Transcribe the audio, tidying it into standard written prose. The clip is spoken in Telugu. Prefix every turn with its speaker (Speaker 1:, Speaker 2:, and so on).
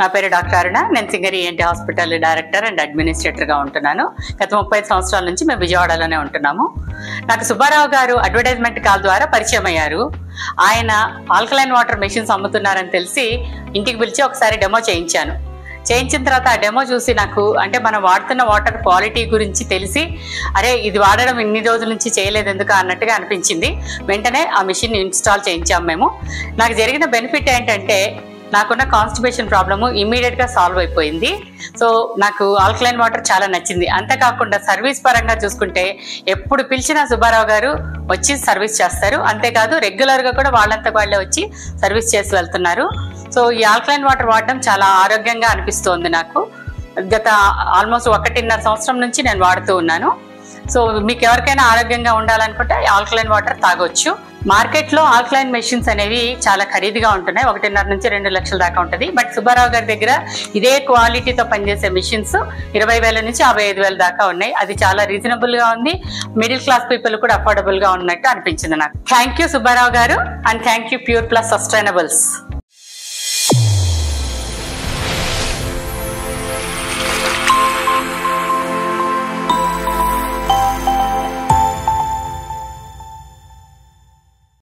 Speaker 1: నా పేరు డాక్టర్ అరుణ. నేను Singer ENT hospital director and అడ్మినిస్ట్రేటర్గా ఉంటున్నాను. గత 35 సంవత్సరాల నుంచి మేము విజయవాడలోనే ఉంటున్నాము. నాకు సుబ్బారావు గారు అడ్వర్టైజ్మెంట్ కాల్ ద్వారా పరిచయం అయ్యారు. ఆయన ఆల్కలైన్ వాటర్ మెషిన్స్ అమ్ముతున్నారని తెలిసి ఇంటికి పిలిచి ఒకసారి డెమో చేయించాను. చేయించిన తర్వాత ఆ డెమో చూసి నాకు అంటే మనం వాడుతున్న వాటర్ క్వాలిటీ గురించి తెలిసి అరే ఇది వాడడం ఇన్ని రోజుల నుంచి చేయలేదు ఎందుకు అన్నట్టుగా అనిపించింది. వెంటనే ఆ మిషన్ ఇన్స్టాల్ చేయించాము మేము. నాకు జరిగిన బెనిఫిట్ ఏంటంటే నాకున్న కాన్స్టిపేషన్ ప్రాబ్లము ఇమ్మీడియట్గా సాల్వ్ అయిపోయింది. సో నాకు ఆల్కలైన్ వాటర్ చాలా నచ్చింది. అంతేకాకుండా సర్వీస్ పరంగా చూసుకుంటే ఎప్పుడు పిలిచినా సుబ్బారావు గారు వచ్చి సర్వీస్ చేస్తారు. అంతేకాదు రెగ్యులర్గా కూడా వాళ్ళంతా వాళ్ళే వచ్చి సర్వీస్ చేసి వెళ్తున్నారు. సో ఈ ఆల్కలైన్ వాటర్ వాడడం చాలా ఆరోగ్యంగా అనిపిస్తోంది నాకు. గత ఆల్మోస్ట్ 1.5 సంవత్సరం నుంచి నేను వాడుతూ ఉన్నాను. సో మీకు ఎవరికైనా ఆరోగ్యంగా ఉండాలనుకుంటే ఆల్కలైన్ వాటర్ తాగొచ్చు. మార్కెట్లో ఆల్కలైన్ మెషిన్స్ అనేవి చాలా ఖరీదుగా ఉంటున్నాయి. 1.5 నుంచి 2 లక్షల దాకా ఉంటుంది. బట్ సుబ్బారావు గారి దగ్గర ఇదే క్వాలిటీతో పనిచేసే మెషిన్స్ 20,000 నుంచి 55,000 దాకా ఉన్నాయి. అది చాలా రీజనబుల్ గా ఉంది. మిడిల్ క్లాస్ పీపుల్ కూడా అఫోర్డబుల్ గా ఉన్నట్టు అనిపించింది నాకు. థ్యాంక్ యూ సుబ్బారావు గారు and thank you pure plus సస్టైనబుల్స్.